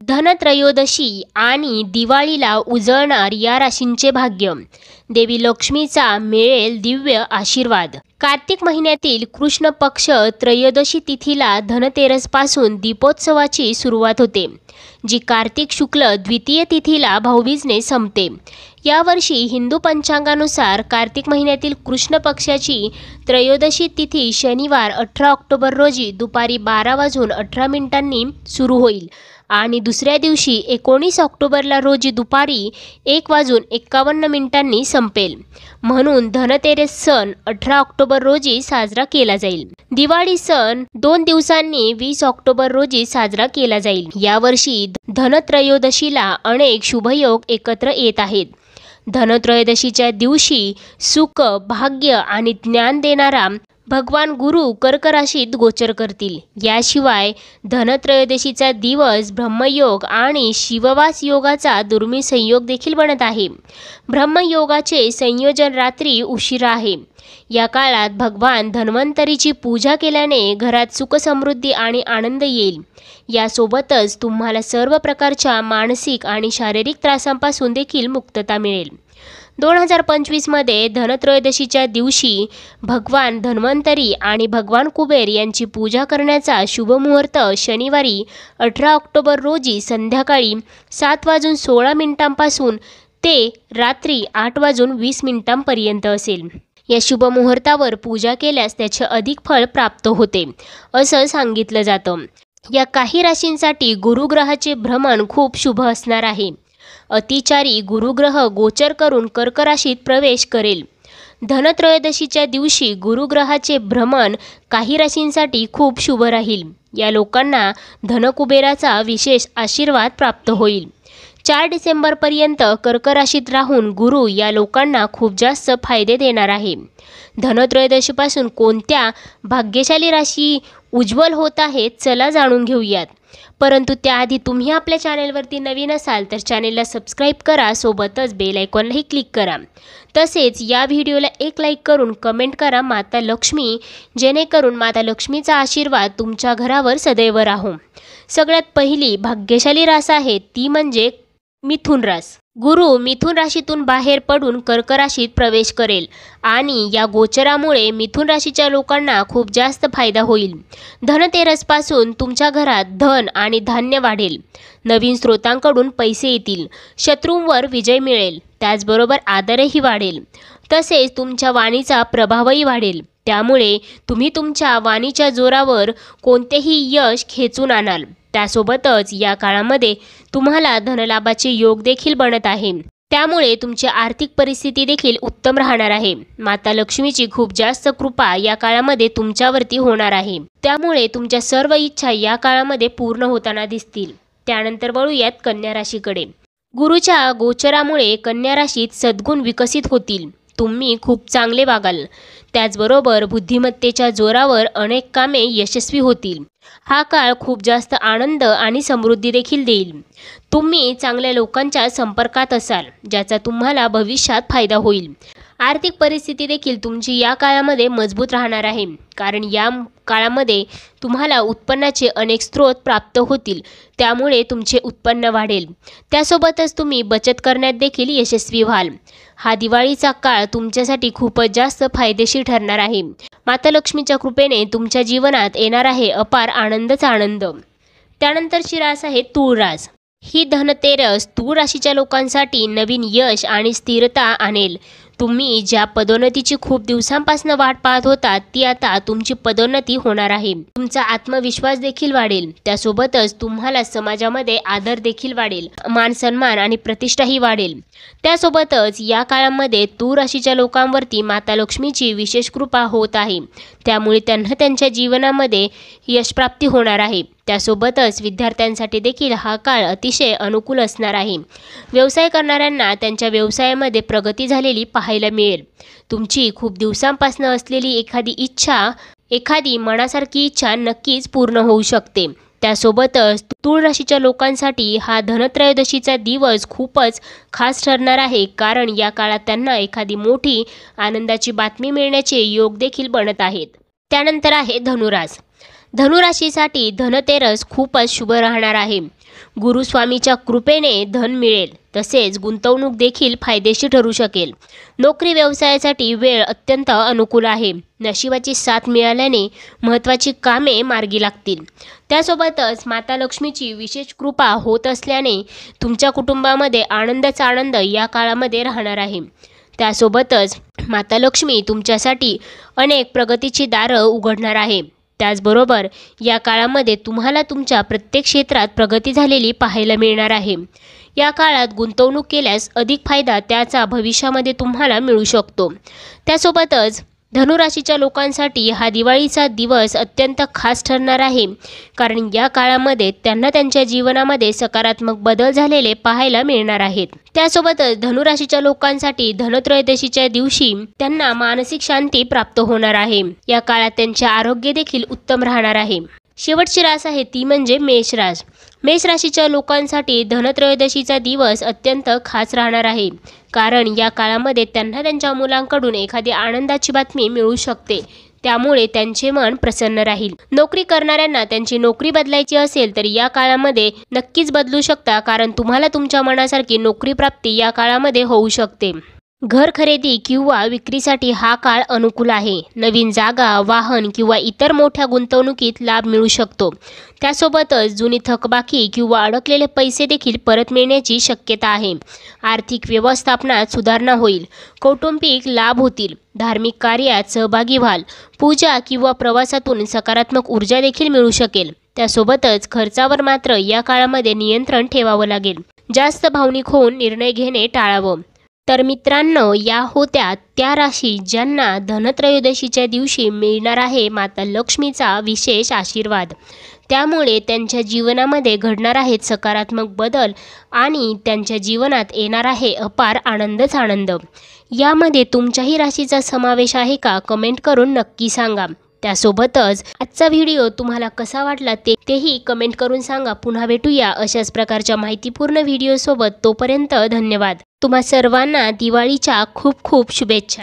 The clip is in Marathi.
धनत्रयोदशी आणि दिवाळीला उजळणार या राशींचे भाग्य. देवी लक्ष्मीचा मिळेल दिव्य आशीर्वाद. कार्तिक महिन्यातील कृष्ण पक्ष त्रयोदशी तिथीला धनतेरसपासून दीपोत्सवाची सुरुवात होते, जी कार्तिक शुक्ल द्वितीय तिथीला भाऊबीजने संपते. यावर्षी हिंदू पंचांगानुसार कार्तिक महिन्यातील कृष्ण पक्षाची त्रयोदशी तिथी शनिवार 18 ऑक्टोबर रोजी दुपारी 12:18 सुरू होईल आणि दुसऱ्या दिवशी 19 ऑक्टोबरला रोजी दुपारी 1:51 संपेल. म्हणून धनतेरस सण 18 ऑक्टोबर रोजी साजरा केला जाईल. दिवाळी सण 2 दिवसांनी 20 ऑक्टोबर रोजी साजरा केला जाईल. यावर्षी धनत्रयोदशीला अनेक शुभयोग एकत्र येत आहेत. धनत्रयोदशीच्या दिवशी सुख, भाग्य आणि ज्ञान देणारा भगवान गुरु कर्क राशीत गोचर करतील. याशिवाय धनत्रयोदशीचा दिवस ब्रह्मयोग आणि शिववास योगाचा दुर्मिळ संयोग देखील बनत आहे. ब्रह्मयोगाचे संयोजन रात्री उशिरा आहे. या काळात भगवान धन्वंतरीची पूजा केल्याने घरात सुख, समृद्धी आणि आनंद येईल. यासोबतच तुम्हाला सर्व प्रकारच्या मानसिक आणि शारीरिक त्रासांपासून देखील मुक्तता मिळेल. 2025मध्ये धनत्रयोदशीच्या दिवशी भगवान धन्वंतरी आणि भगवान कुबेर यांची पूजा करण्याचा शुभ मुहूर्त शनिवारी 18 ऑक्टोबर रोजी संध्याकाळी 7:16 ते रात्री 8:20 असेल. या शुभ मुहूर्तावर पूजा केल्यास त्याचे अधिक फळ प्राप्त होते असं सांगितलं जातं. या काही राशींसाठी गुरुग्रहाचे भ्रमण खूप शुभ असणार आहे. अतिचारी गुरुग्रह गोचर करून कर्क राशीत प्रवेश करेल. धनत्रयोदशीच्या दिवशी गुरुग्रहाचे भ्रमण काही राशींसाठी खूप शुभ राहील. या लोकांना धनकुबेराचा विशेष आशीर्वाद प्राप्त होईल. 4 डिसेंबरपर्यंत कर्क राशीत राहून गुरु या लोकांना खूप जास्त फायदे देणार आहे. धनत्रयोदशीपासून कोणत्या भाग्यशाली राशी उज्ज्वल होत आहेत, चला जाणून घेऊयात. परंतु त्याआधी तुम्ही आपल्या चॅनेलवरती नवीन असाल तर चॅनेलला सबस्क्राईब करा, सोबतच बेल आयकॉनलाही क्लिक करा. तसेच या व्हिडिओला एक लाईक करून कमेंट करा माता लक्ष्मी, जेणेकरून माता लक्ष्मीचा आशीर्वाद तुमच्या घरावर सदैव राहो. सगळ्यात पहिली भाग्यशाली रास आहे ती म्हणजे मिथुन रास. गुरु मिथुन राशीतून बाहेर पडून कर्क राशीत प्रवेश करेल आणि या गोचरामुळे मिथुन राशीच्या लोकांना खूप जास्त फायदा होईल. धनतेरसपासून तुमच्या घरात धन आणि धान्य वाढेल. नवीन स्रोतांकडून पैसे येतील. शत्रूंवर विजय मिळेल. त्याचबरोबर आदरही वाढेल. तसेच तुमच्या वाणीचा प्रभावही वाढेल. त्यामुळे तुम्ही तुमच्या वाणीच्या जोरावर कोणतेही यश खेचून आणाल. त्यासोबतच या काळामध्ये तुम्हाला धनलाभाचे योग देखील बनत आहे. त्यामुळे तुमची आर्थिक परिस्थिती देखील उत्तम राहणार आहे. माता लक्ष्मीची खूप जास्त कृपा या काळामध्ये तुमच्यावरती होणार आहे. त्यामुळे तुमच्या सर्व इच्छा या काळामध्ये पूर्ण होताना दिसतील. त्यानंतर वळूयात कन्या राशीकडे. गुरुच्या गोचरामुळे कन्या राशीत सद्गुण विकसित होतील. तुम्ही खूप चांगले वागाल. त्याचबरोबर बुद्धिमत्तेच्या जोरावर अनेक कामे यशस्वी होतील. हा काळ खूप जास्त आनंद आणि समृद्धी देखील देईल. तुम्ही चांगल्या लोकांच्या संपर्कात असाल, ज्याचा तुम्हाला भविष्यात फायदा होईल. आर्थिक परिस्थिती देखील तुमची या काळामध्ये मजबूत राहणार आहे, कारण या काळामध्ये तुम्हाला उत्पन्नाचे अनेक स्रोत प्राप्त होतील. त्यामुळे तुमचे उत्पन्न वाढेल. त्यासोबतच तुम्ही बचत करण्यात देखील यशस्वी व्हाल. हा दिवाळीचा काळ तुमच्यासाठी खूपच जास्त फायदेशीर ठरणार आहे. माता लक्ष्मीच्या कृपेने तुमच्या जीवनात येणार आहे अपार आनंदच आनंद. त्यानंतरची रास आहे तूळ रास. ही धनतेरस तूळ राशीच्या लोकांसाठी नवीन यश आणि स्थिरता आणेल. तुम्ही ज्या पदोन्नतीची खूप दिवसांपासून वाट पाहत होता ती आता तुमची पदोन्नती होणार आहे. तुमचा आत्मविश्वास देखील वाढेल. त्यासोबतच तुम्हाला समाजामध्ये आदर देखील वाढेल. मान सन्मान आणि प्रतिष्ठाही वाढेल. त्यासोबतच या काळामध्ये तूळ राशीच्या लोकांवरती माता लक्ष्मीची विशेष कृपा होत आहे. त्यामुळे त्यांना त्यांच्या जीवनामध्ये यशप्राप्ती होणार आहे. त्यासोबतच विद्यार्थ्यांसाठी देखील हा काळ अतिशय अनुकूल असणार आहे. व्यवसाय करणाऱ्यांना त्यांच्या व्यवसायामध्ये प्रगती झालेली पाहायला मिळेल. तुमची खूप दिवसांपासून असलेली एखादी मनासारखी इच्छा नक्कीच पूर्ण होऊ शकते. त्यासोबतच तूळ राशीच्या लोकांसाठी हा धनत्रयोदशीचा दिवस खूपच खास ठरणार आहे, कारण या काळात त्यांना एखादी मोठी आनंदाची बातमी मिळण्याचे योग देखील बनत आहेत. त्यानंतर आहे धनुरास. धनुराशीसाठी धनतेरस खूपच शुभ राहणार आहे. गुरुस्वामीच्या कृपेने धन मिळेल, तसेच गुंतवणूक देखील फायदेशीर ठरू शकेल. नोकरी व्यवसायासाठी वेळ अत्यंत अनुकूल आहे. नशिबाची साथ मिळाल्याने महत्त्वाची कामे मार्गी लागतील. त्यासोबतच माता लक्ष्मीची विशेष कृपा होत असल्याने तुमच्या कुटुंबामध्ये आनंदाचा आनंद या काळामध्ये राहणार आहे. त्यासोबतच माता लक्ष्मी तुमच्यासाठी अनेक प्रगतीची दारं उघडणार आहे. त्याचबरोबर या काळामध्ये तुम्हाला तुमच्या प्रत्येक क्षेत्रात प्रगती झालेली पाहायला मिळणार आहे. या काळात गुंतवणूक केल्यास अधिक फायदा त्याचा भविष्यामध्ये तुम्हाला मिळू शकतो. त्यासोबतच धनुराशीच्या लोकांसाठी हा दिवाळीचा दिवस अत्यंत खास ठरणार आहे, कारण या काळामध्ये त्यांना त्यांच्या जीवनामध्ये सकारात्मक बदल झालेले पाहायला मिळणार आहेत. त्यासोबतच धनुराशीच्या लोकांसाठी धनत्रयोदशीच्या दिवशी त्यांना मानसिक शांती प्राप्त होणार आहे. या काळात त्यांचे आरोग्य देखील उत्तम राहणार आहे. शेवटची रास आहे ती म्हणजे मेष रास. मेष राशीच्या लोकांसाठी धनत्रयोदशीचा दिवस अत्यंत खास राहणार आहे, कारण या काळामध्ये त्यांना त्यांच्या मुलांकडून एखादी आनंदाची बातमी मिळू शकते. त्यामुळे त्यांचे मन प्रसन्न राहील. नोकरी करणाऱ्यांना त्यांची नोकरी बदलायची असेल तर या काळामध्ये नक्कीच बदलू शकता, कारण तुम्हाला तुमच्या मनासारखी नोकरी प्राप्ती या काळामध्ये होऊ शकते. घर खरेदी किंवा विक्रीसाठी हा काळ अनुकूल आहे. नवीन जागा, वाहन किंवा इतर मोठ्या गुंतवणुकीत लाभ मिळू शकतो. त्यासोबतच जुनी थकबाकी किंवा अडकलेले पैसे देखील परत मिळण्याची शक्यता आहे. आर्थिक व्यवस्थापनात सुधारणा होईल. कौटुंबिक लाभ होतील. धार्मिक कार्यात सहभागी व्हाल. पूजा किंवा प्रवासातून सकारात्मक ऊर्जा देखील मिळू शकेल. त्यासोबतच खर्चावर मात्र या काळामध्ये नियंत्रण ठेवावं लागेल. जास्त भावनिक होऊन निर्णय घेणे टाळावं. तर मित्रांनो, या होत्या त्या राशी ज्यांना धनत्रयोदशीच्या दिवशी मिळणार आहे माता लक्ष्मीचा विशेष आशीर्वाद. त्यामुळे त्यांच्या जीवनामध्ये घडणार आहेत सकारात्मक बदल आणि त्यांच्या जीवनात येणार आहे अपार आनंदच आनंद. यामध्ये तुमच्याही राशीचा समावेश आहे का? कमेंट करून नक्की सांगा. त्यासोबतच आजचा व्हिडिओ तुम्हाला कसा वाटला तेही कमेंट करून सांगा. पुन्हा भेटूया अशाच प्रकारच्या माहितीपूर्ण व्हिडिओसोबत. तोपर्यंत धन्यवाद. तुम्हा सर्वांना दिवाळीच्या खूप खूप शुभेच्छा.